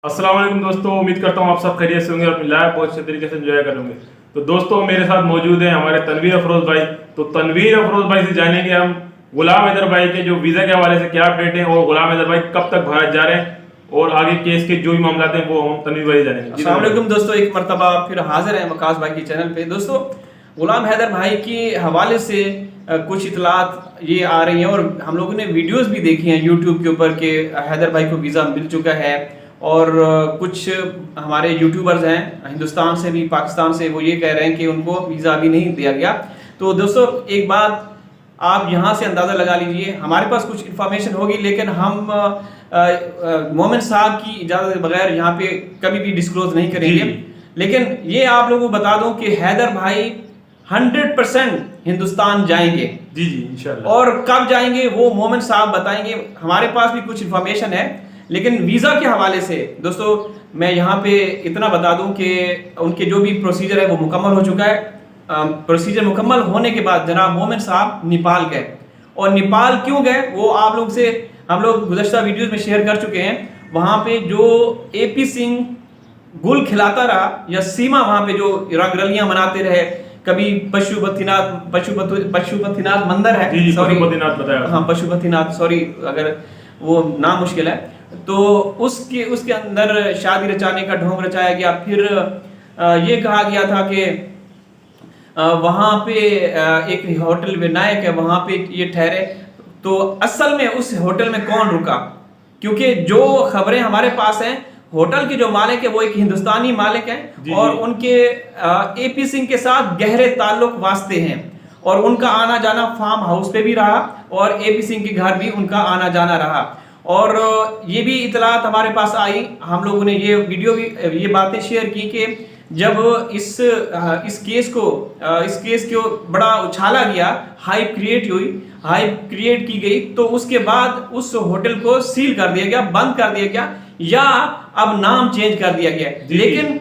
अस्सलाम वालेकुम दोस्तों, उम्मीद करता हूँ आप सब खैरियत से होंगे और अपनी लाइफ बहुत अच्छे तरीके से एंजॉय करेंगे। तो दोस्तों मेरे साथ मौजूद हैं हमारे तनवीर अफरोज भाई। तो तनवीर अफरोज भाई से जानेंगे हम गुलाम हैदर भाई के जो वीज़ा के हवाले से क्या अपडेट है और गुलाम हैदर भाई कब तक भारत जा रहे हैं और आगे केस के जो भी मामला हैं वो हम तनवीर भाई से जानेंगे। अस्सलाम वालेकुम दोस्तों, एक मरतबा फिर हाजिर है वकास भाई के चैनल पे। दोस्तों गुलाम हैदर भाई के हवाले से कुछ इतलात ये आ रही हैं और हम लोगों ने वीडियोस भी देखी हैं यूट्यूब के ऊपर कि हैदर भाई को वीज़ा मिल चुका है और कुछ हमारे यूट्यूबर्स हैं हिंदुस्तान से भी पाकिस्तान से, वो ये कह रहे हैं कि उनको वीज़ा अभी नहीं दिया गया। तो दोस्तों एक बात आप यहाँ से अंदाज़ा लगा लीजिए, हमारे पास कुछ इन्फॉर्मेशन होगी लेकिन हम मोमिन साहब की इजाज़त के बगैर यहाँ पे कभी भी डिस्क्लोज नहीं करेंगे। लेकिन ये आप लोगों को बता दूं कि हैदर भाई 100% हिंदुस्तान जाएंगे। जी इंशाल्लाह। और कब जाएंगे वो मोमिन साहब बताएंगे। हमारे पास भी कुछ इन्फॉर्मेशन है, लेकिन वीज़ा के हवाले से दोस्तों मैं यहाँ पे इतना बता दूं कि उनके जो भी प्रोसीजर है वो मुकम्मल हो चुका है। प्रोसीजर मुकम्मल होने के बाद जनाब मोमिन साहब नेपाल गए। और नेपाल क्यों गए वो आप लोग से हम लोग गुज़श्ता वीडियोस में शेयर कर चुके हैं। वहाँ पे जो एपी सिंह गुल खिलाता रहा या सीमा वहाँ पे जो रंगरलियाँ मनाते रहे, कभी पशुपतिनाथ मंदिर है, सॉरी हाँ पशुपतिनाथ, सॉरी अगर वो नाम मुश्किल है, तो उसके अंदर शादी रचाने का ढोंग रचाया गया। फिर ये कहा गया था कि वहाँ पे एक होटल विनायक है, वहाँ पे ये ठहरे। तो असल में उस होटल में कौन रुका, क्योंकि जो खबरें हमारे पास हैं होटल के जो मालिक है वो एक हिंदुस्तानी मालिक हैं और उनके एपी सिंह के साथ गहरे ताल्लुक वास्ते हैं और उनका आना जाना फार्म हाउस पे भी रहा और एपी सिंह के घर भी उनका आना जाना रहा। और ये भी इतलात हमारे पास आई, हम लोगों ने ये वीडियो भी ये बातें शेयर की कि जब इस केस को बड़ा उछाला गया, हाइप क्रिएट की गई, तो उसके बाद उस होटल को सील कर दिया गया, बंद कर दिया गया या अब नाम चेंज कर दिया गया। लेकिन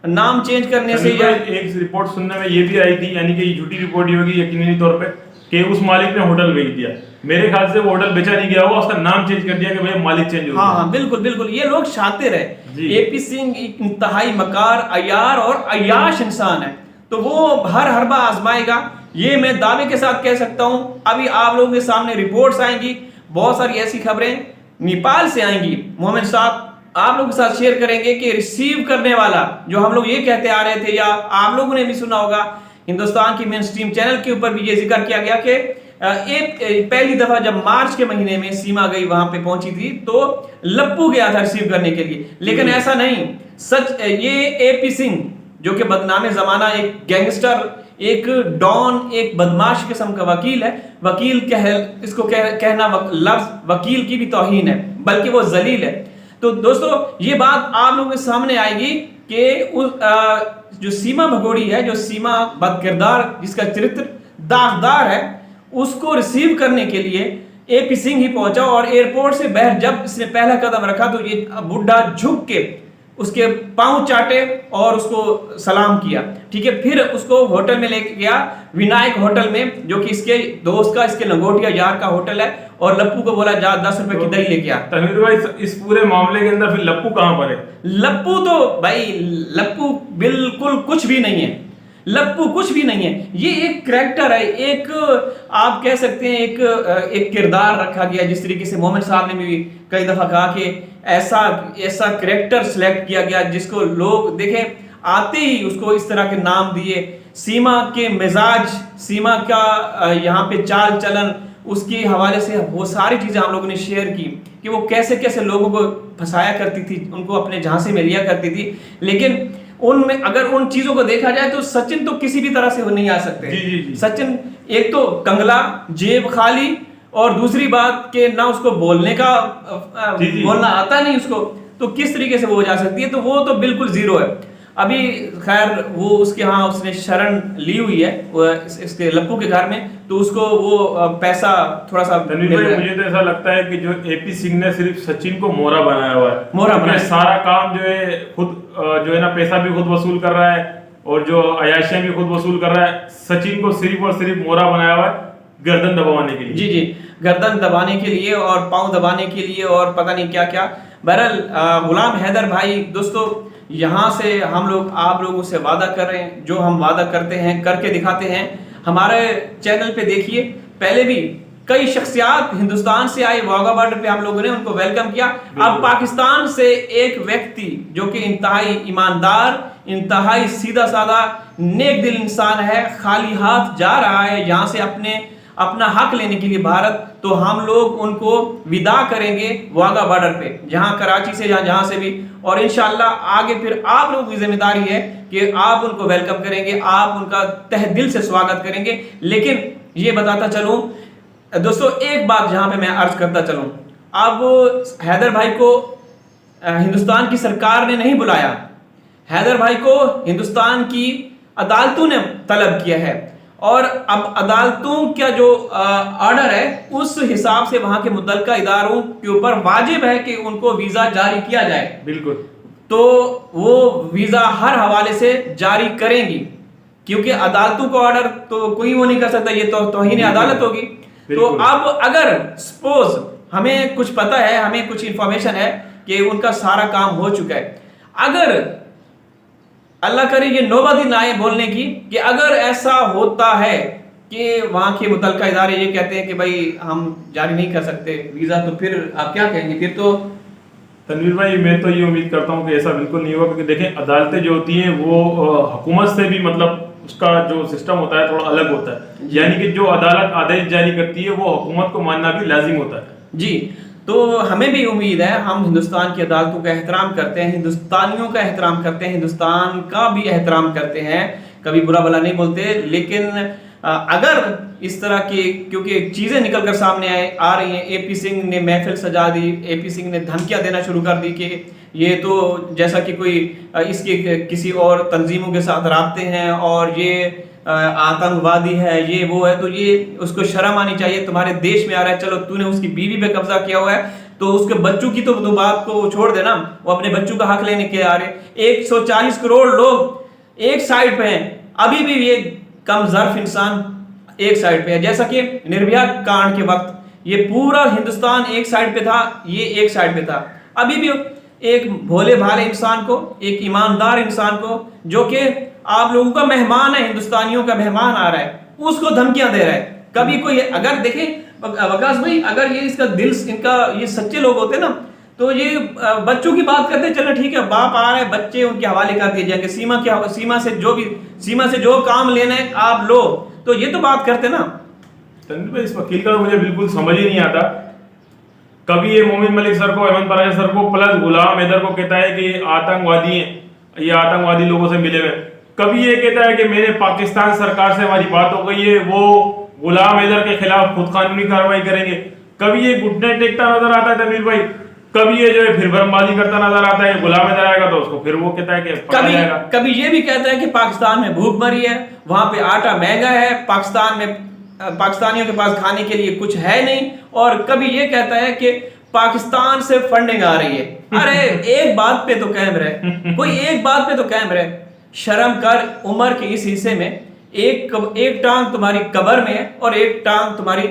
नाम चेंज करने से एक रिपोर्ट सुनने में ये भी आई थी, यानी कि झूठी रिपोर्ट ही होगी यकीनी तौर पे, कि उस मालिक ने होटल बेच दिया। मेरे ख्याल से वो होटल बेचा नहीं गया होगा, उसका नाम चेंज कर दिया कि भाई मालिक चेंज हो गया। हाँ बिल्कुल ये लोग शातिर है। एपी सिंह इंतहाई मकार, अयार और अयाश इंसान है, तो वो हर हरबा आजमाएगा, ये मैं दावे के साथ कह सकता हूं। अभी आप लोगों के सामने रिपोर्ट्स आएंगी, बहुत सारी ऐसी खबरें नेपाल से आएंगी, मोमिन साहब आप लोगों के साथ शेयर करेंगे कि रिसीव करने वाला जो हम लोग ये कहते आ रहे थे, या आप लोगों ने भी सुना होगा हिंदुस्तान की मेन स्ट्रीम चैनल के ऊपर भी ये जिक्र किया गया कि पहली दफा जब मार्च के महीने में सीमा गई वहां पे पहुंची थी तो लप्पू गया था रिसीव करने के लिए। लेकिन ऐसा नहीं, सच ये एपी सिंह जो कि बदनामे जमाना एक गैंगस्टर, एक डॉन, एक बदमाश किस्म का वकील है। वकील इसको कहना लफ्ज वकील की भी तौहीन है, बल्कि वो जलील है। तो दोस्तों ये बात आप लोगों के सामने आएगी कि जो सीमा भगोड़ी है, जो सीमा बदकिरदार, जिसका चरित्र दागदार है, उसको रिसीव करने के लिए एपी सिंह ही पहुंचा और एयरपोर्ट से बाहर जब इसने पहला कदम रखा तो ये बुढ़ा झुक के उसके पांव चाटे और उसको सलाम किया। ठीक है, फिर उसको होटल में लेके गया, विनायक होटल में, जो कि इसके दोस्त का, इसके लंगोटिया यार का होटल है, और लप्पू को बोला जा 10 रुपए की दही लेके आ। तनवीर भाई इस पूरे मामले के अंदर फिर लप्पू कहां पर है? लप्पू तो भाई लप्पू बिल्कुल कुछ भी नहीं है, लप्पू कुछ भी नहीं है। ये एक करैक्टर है, एक आप कह सकते हैं एक किरदार रखा गया, जिस तरीके से मोमिन साहब ने भी कई दफा कहा कि ऐसा करैक्टर सिलेक्ट किया गया जिसको लोग देखें आते ही उसको इस तरह के नाम दिए। सीमा के मिजाज, सीमा का यहाँ पे चाल चलन, उसके हवाले से वो सारी चीजें हम लोगों ने शेयर की कि वो कैसे कैसे लोगों को फंसाया करती थी, उनको अपने झांसे में लिया करती थी। लेकिन उनमें अगर उन चीजों को देखा जाए तो सचिन तो किसी भी तरह से वो नहीं आ सकते। जी। सचिन एक तो कंगला, जेब खाली, और दूसरी बात कि ना उसको बोलने का बोलना आता नहीं उसको, तो किस तरीके से वो हो जा सकती है? तो वो तो बिल्कुल जीरो है। अभी खैर वो उसके यहाँ उसने शरण ली हुई है इसके लप्पू के घर में, तो उसको वो पैसा थोड़ा सा मुझे तो ऐसा लगता है कि जो एपी सिंह ने सिर्फ सचिन को मोहरा बनाया हुआ है, मोहरा बनाया, सारा काम जो है खुद जो है ना, पैसा भी खुद वसूल कर रहा है और जो अयाशियां भी खुद वसूल कर रहा है। सचिन को सिर्फ और सिर्फ मोहरा बनाया हुआ है गर्दन दबाने के लिए। जी गर्दन दबाने के लिए और पांव दबाने के लिए और पता नहीं क्या क्या। बहरहाल गुलाम हैदर भाई दोस्तों, यहाँ से हम लोग आप लोगों से वादा कर रहे हैं, जो हम वादा करते हैं करके दिखाते हैं। हमारे चैनल पे देखिए, पहले भी कई शख्सियात हिंदुस्तान से आए, वाघा बॉर्डर पे हम लोगों ने उनको वेलकम किया। अब पाकिस्तान से एक व्यक्ति जो कि इंतहाई ईमानदार, इंतहाई सीधा साधा, नेक दिल इंसान है, खाली हाथ जा रहा है यहाँ से अपना हक लेने के लिए भारत, तो हम लोग उनको विदा करेंगे वाघा बॉर्डर पे, जहां कराची से जहां से भी। और इंशाल्लाह आगे फिर आप लोगों की जिम्मेदारी है कि आप उनको वेलकम करेंगे, आप उनका तहे दिल से स्वागत करेंगे। लेकिन ये बताता चलूं दोस्तों, एक बात जहां पे मैं अर्ज करता चलूं, अब हैदर भाई को हिंदुस्तान की सरकार ने नहीं बुलाया, हैदर भाई को हिंदुस्तान की अदालतों ने तलब किया है, और अब अदालतों का जो ऑर्डर है उस हिसाब से वहां के मुतल्लिका इदारों के ऊपर वाजिब है कि उनको वीजा जारी किया जाए। बिल्कुल। तो वो वीजा हर हवाले से जारी करेंगी, क्योंकि अदालतों का ऑर्डर तो कोई वो नहीं कर सकता, ये तो तौहीन अदालत होगी। तो अब अगर सपोज हमें कुछ पता है, हमें कुछ इंफॉर्मेशन है कि उनका सारा काम हो चुका है, अगर अल्लाह करे ये नौबत दिन आए बोलने की कि अगर ऐसा होता है कि वहां के मुतल्लिका इदारे ये कहते हैं कि भाई हम जारी नहीं कर सकते वीजा, तो फिर आप क्या कहेंगे? फिर तो तनवीर भाई, मैं तो ये उम्मीद करता हूँ कि ऐसा बिल्कुल नहीं होगा, क्योंकि देखें अदालतें जो होती हैं वो हुकूमत से भी मतलब उसका जो सिस्टम होता है थोड़ा अलग होता है, यानी कि जो अदालत आदेश जारी करती है वो हुकूमत को मानना भी लाजिम होता है। जी, तो हमें भी उम्मीद है, हम हिंदुस्तान की अदालतों का एहतराम करते हैं, हिंदुस्तानियों का एहतराम करते हैं, हिंदुस्तान का भी एहतराम करते हैं, कभी बुरा भला नहीं बोलते। लेकिन अगर इस तरह की क्योंकि चीज़ें निकल कर सामने आ रही हैं, एपी सिंह ने महफिल सजा दी, एपी सिंह ने धमकियां देना शुरू कर दी कि ये तो जैसा कि कोई इसके किसी और तंजीमों के साथ राब्ते हैं और ये आतंकवादी है, ये वो है, तो ये उसको शर्म आनी चाहिए, तुम्हारे देश में आ रहा है, चलो तूने उसकी बीवी पे कब्जा किया हुआ है तो उसके बच्चों की तो बात को छोड़ देना, वो अपने बच्चों का हक लेने के आ रहे। 140 करोड़ लोग एक साइड पे हैं, अभी भी ये कम ज़र्फ इंसान एक साइड पे है, जैसा कि निर्भया कांड के वक्त ये पूरा हिंदुस्तान एक साइड पे था, ये एक साइड पे था। अभी भी एक भोले भाले इंसान को, एक ईमानदार इंसान को, जो कि आप लोगों का मेहमान है, हिंदुस्तानियों का मेहमान आ रहा है, उसको धमकियां दे रहा है। कभी कोई अगर देखें वकास भाई, अगर ये इसका दिल, इनका ये सच्चे लोग होते ना, तो ये बच्चों की बात करते, चलो ठीक है बाप आ रहा है, बच्चे उनके हवाले कर दिए जाएंगे, सीमा से जो काम लेना है आप लो, तो ये तो बात करते ना। तनवीर भाई, इस वकील का मुझे बिल्कुल समझ ही नहीं आता। कभी ये मोमिन मलिक सर को, अहमद फराज सर को, प्लस गुलाम हैदर को कहता है कि आतंकवादी हैं, ये आतंकवादी लोगों से मिले हुए। कभी ये कहता है कि मैंने पाकिस्तान सरकार से हमारी बात हो गई है, वो गुलाम हैदर के खिलाफ खुद कानूनी कार्रवाई करेंगे। कभी ये घुटने टेकता नजर आता है तनवीर भाई, कभी ये जो है फिर भरमबाजी करता नजर आता है, गुलाम हैदर आएगा तो उसको फिर वो कहता है कि कभी ये भी कहता है कि पाकिस्तान में भूख मरी है, वहां पे आटा महंगा है, पाकिस्तान में पाकिस्तानियों के पास खाने के लिए कुछ है नहीं, और कभी ये कहता है कि पाकिस्तान से फंडिंग आ रही है। अरे एक बात पे तो कायम रहे, कोई एक बात पे तो कायम रहे, शर्म कर। उम्र के इस हिस्से में एक टांग तुम्हारी कब्र में है और एक टांग तुम्हारी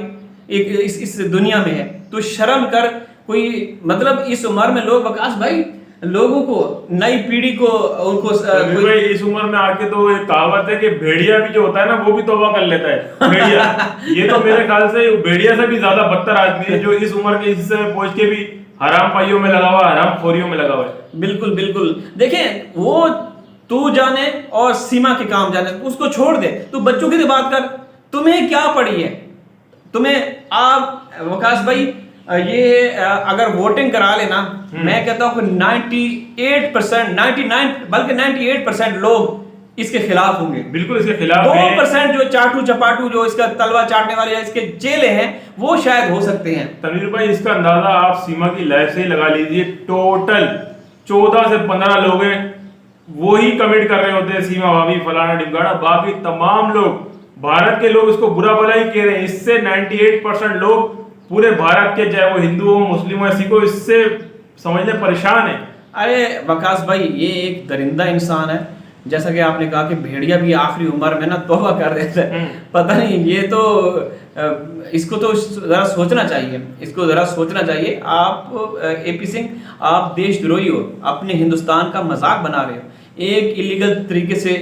इस दुनिया में है, तो शर्म कर। कोई मतलब इस उम्र में लोग, वकास भाई, लोगों को, नई पीढ़ी को, उनको भाई इस उम्र में आके तो एक कहावत है कि भेड़िया भी जो होता है ना वो भी तौबा कर लेता है। भेड़िया ये तो मेरे ख्याल से भेड़िया से भी ज्यादा बदतर आदमी है, जो इस उम्र के हिस्से में पहुंच के भी हराम पाइयों में लगा हुआ, हराम खोरियों में लगा हुआ है। बिल्कुल बिल्कुल। देखें, वो तू जाने और सीमा के काम जाने, उसको छोड़ दे, तू बच्चों की बात कर। तुम्हें क्या पड़ी है? तुम्हें आप वकास भाई ये अगर वोटिंग करा लेना, मैं कहता हूं कि 98%, 99 बल्कि 98% लोग इसके खिलाफ होंगे। बिल्कुल इसके खिलाफ। 2% जो चाटू चपाटू, जो इसका तलवा चाटने वाले या इसके चेले हैं, वो शायद हो सकते हैं। तनवीर भाई, इसका अंदाजा आप सीमा की लाइफ से ही लगा लीजिए। टोटल 14 से 15 लोग हैं, वो ही कमेंट कर रहे होते हैं सीमा भाभी फलाना डिमगाड़ा, बाकी तमाम लोग, भारत के लोग इसको बुरा भला ही कह रहे हैं। इससे 98% लोग पूरे भारत के, चाहे वो हिंदू हो, मुस्लिम हो, सिख हो, इससे समझने परेशान है। अरे वकास भाई, ये एक दरिंदा इंसान है जैसा कि आपने कहा कि भेड़िया भी आखिरी उम्र में ना तौबा कर देता है। पता नहीं, ये तो इसको तो ज़रा सोचना चाहिए, इसको ज़रा सोचना चाहिए। आप एपी सिंह, आप देशद्रोही हो, अपने हिंदुस्तान का मजाक बना रहे हो। एक इलीगल तरीके से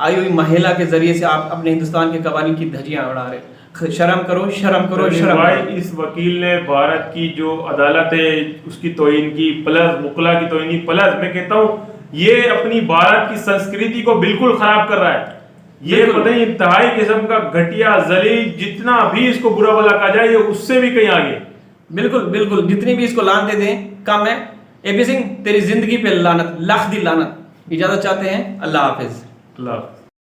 आई हुई महिला के जरिए से आप अपने हिंदुस्तान के कवानीन की धज्जियां उड़ा रहे हो। शर्म करो, शर्म करो, शर्म भाई करो। इस वकील ने भारत की जो अदालत है उसकी तौहीन की, प्लस मुकला की तौहीन की, प्लस मैं कहता हूँ ये अपनी भारत की संस्कृति को बिल्कुल खराब कर रहा है। ये बिल्कुल। पता नहीं इंतहाई किस्म का घटिया जलील, जितना भी इसको बुरा भला कहा जाए, ये उससे भी कहीं आगे। बिल्कुल बिल्कुल, जितनी भी इसको लानते दें कम है। एपी सिंह, तेरी जिंदगी पे लानत, लाख दी लानत। इजाजत चाहते हैं, अल्लाह हाफिज। अल्लाह।